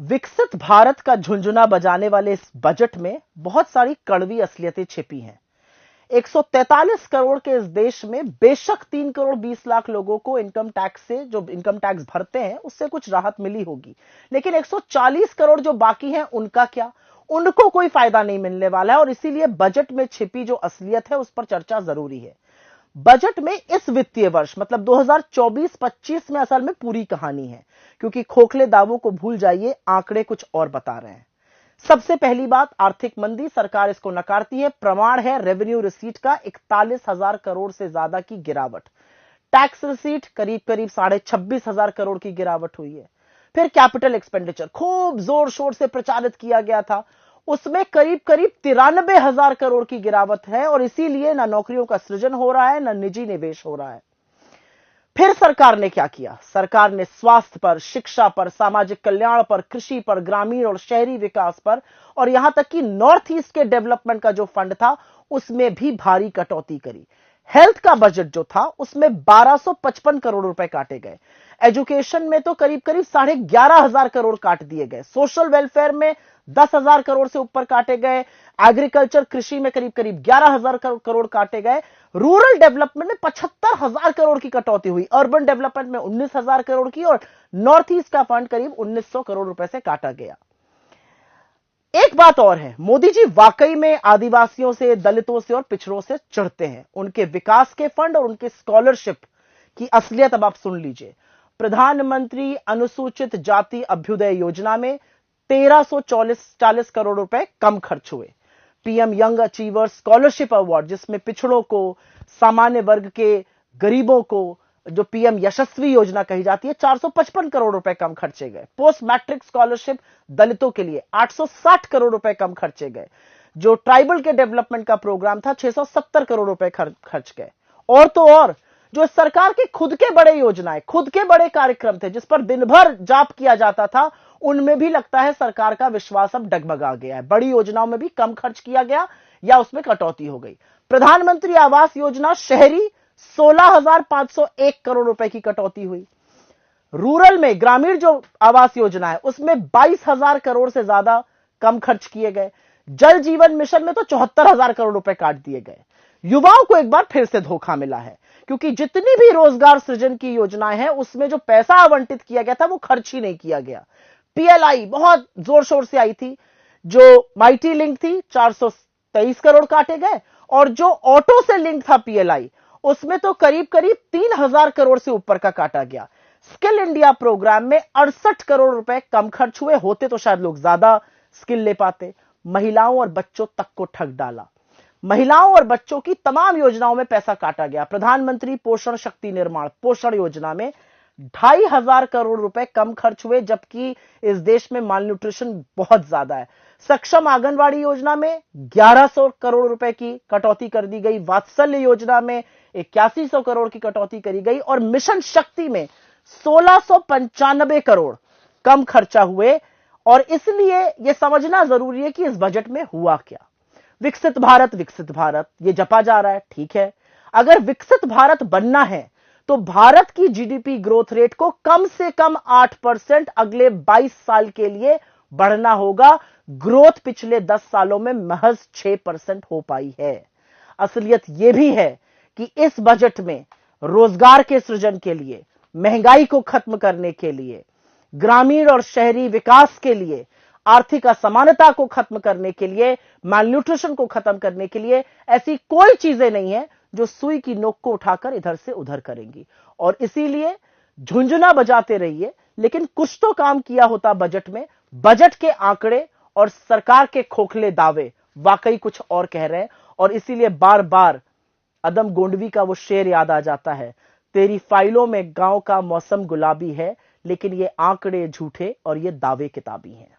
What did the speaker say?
विकसित भारत का झुंझुना बजाने वाले इस बजट में बहुत सारी कड़वी असलियतें छिपी हैं। 143 करोड़ के इस देश में बेशक 3 करोड़ 20 लाख लोगों को इनकम टैक्स से, जो इनकम टैक्स भरते हैं, उससे कुछ राहत मिली होगी, लेकिन 140 करोड़ जो बाकी हैं उनका क्या? उनको कोई फायदा नहीं मिलने वाला है। और इसीलिए बजट में छिपी जो असलियत है उस पर चर्चा जरूरी है। बजट में इस वित्तीय वर्ष मतलब 2024-25 में असल में पूरी कहानी है, क्योंकि खोखले दावों को भूल जाइए, आंकड़े कुछ और बता रहे हैं। सबसे पहली बात, आर्थिक मंदी, सरकार इसको नकारती है। प्रमाण है रेवेन्यू रिसीट का 41,000 करोड़ से ज्यादा की गिरावट। टैक्स रिसीट करीब करीब 26,500 करोड़ की गिरावट हुई है। फिर कैपिटल एक्सपेंडिचर खूब जोर शोर से प्रचारित किया गया था, उसमें करीब करीब 93,000 करोड़ की गिरावट है। और इसीलिए ना नौकरियों का सृजन हो रहा है, ना निजी निवेश हो रहा है। फिर सरकार ने क्या किया? सरकार ने स्वास्थ्य पर, शिक्षा पर, सामाजिक कल्याण पर, कृषि पर, ग्रामीण और शहरी विकास पर, और यहां तक कि नॉर्थ ईस्ट के डेवलपमेंट का जो फंड था उसमें भी भारी कटौती करी। हेल्थ का बजट जो था उसमें 1255 करोड़ रुपए काटे गए। एजुकेशन में तो करीब करीब 11,500 करोड़ काट दिए गए। सोशल वेलफेयर में 10,000 करोड़ से ऊपर काटे गए। एग्रीकल्चर, कृषि में करीब करीब 11,000 करोड़ काटे गए। रूरल डेवलपमेंट में 75,000 करोड़ की कटौती हुई। अर्बन डेवलपमेंट में 19,000 करोड़ की, और नॉर्थ ईस्ट का फंड करीब 1,900 करोड़ रुपए से काटा गया। एक बात और है, मोदी जी वाकई में आदिवासियों से, दलितों से और पिछड़ों से चिढ़ते हैं। उनके विकास के फंड और उनके स्कॉलरशिप की असलियत अब आप सुन लीजिए। प्रधानमंत्री अनुसूचित जाति अभ्युदय योजना में 1,340 करोड़ रुपए कम खर्च हुए। PM young achievers scholarship award, जिसमें पिछड़ों को, सामान्य वर्ग के गरीबों को, जो पीएम यशस्वी योजना कही जाती है, 455 करोड़ रुपए कम खर्चे गए। पोस्ट मैट्रिक स्कॉलरशिप दलितों के लिए 860 करोड़ रुपए कम खर्चे गए। जो ट्राइबल के डेवलपमेंट का प्रोग्राम था 670 करोड़ रुपए खर्च गए। और तो और जो सरकार के खुद के बड़े योजनाएं, खुद के बड़े कार्यक्रम थे जिस पर दिन भर जाप किया जाता था, उनमें भी लगता है सरकार का विश्वास अब डगमगा गया है। बड़ी योजनाओं में भी कम खर्च किया गया या उसमें कटौती हो गई। प्रधानमंत्री आवास योजना शहरी 16,501 करोड़ रुपए की कटौती हुई। रूरल में, ग्रामीण जो आवास योजना है उसमें 22,000 करोड़ से ज्यादा कम खर्च किए गए। जल जीवन मिशन में तो 74,000 करोड़ रुपए काट दिए गए। युवाओं को एक बार फिर से धोखा मिला है, क्योंकि जितनी भी रोजगार सृजन की योजनाएं हैं उसमें जो पैसा आवंटित किया गया था वो खर्च ही नहीं किया गया। पीएलआई बहुत जोर शोर से आई थी, जो माइटी लिंक थी 423 करोड़ काटे गए, और जो ऑटो से लिंक था पीएलआई उसमें तो करीब करीब 3,000 करोड़ से ऊपर का काटा गया। स्किल इंडिया प्रोग्राम में 68 करोड़ रुपए कम खर्च हुए, होते तो शायद लोग ज्यादा स्किल ले पाते। महिलाओं और बच्चों तक को ठग डाला। महिलाओं और बच्चों की तमाम योजनाओं में पैसा काटा गया। प्रधानमंत्री पोषण शक्ति निर्माण पोषण योजना में 2,500 करोड़ रुपए कम खर्च हुए, जबकि इस देश में माल न्यूट्रिशन बहुत ज्यादा है। सक्षम आंगनवाड़ी योजना में 1,100 करोड़ रुपए की कटौती कर दी गई। वात्सल्य योजना में 8100 करोड़ की कटौती करी गई, और मिशन शक्ति में 1,695 करोड़ कम खर्चा हुए। और इसलिए यह समझना जरूरी है कि इस बजट में हुआ क्या। विकसित भारत ये जपा जा रहा है, ठीक है। अगर विकसित भारत बनना है तो भारत की जीडीपी ग्रोथ रेट को कम से कम 8% अगले 22 साल के लिए बढ़ना होगा। ग्रोथ पिछले 10 सालों में महज 6% हो पाई है। असलियत यह भी है कि इस बजट में रोजगार के सृजन के लिए, महंगाई को खत्म करने के लिए, ग्रामीण और शहरी विकास के लिए, आर्थिक असमानता को खत्म करने के लिए, मालन्यूट्रिशन को खत्म करने के लिए ऐसी कोई चीजें नहीं है जो सुई की नोक को उठाकर इधर से उधर करेंगी। और इसीलिए झुंझुना बजाते रहिए, लेकिन कुछ तो काम किया होता बजट में। बजट के आंकड़े और सरकार के खोखले दावे वाकई कुछ और कह रहे हैं। और इसीलिए बार बार अदम गोंडवी का वो शेर याद आ जाता है, तेरी फाइलों में गांव का मौसम गुलाबी है, लेकिन ये आंकड़े झूठे और ये दावे किताबी हैं।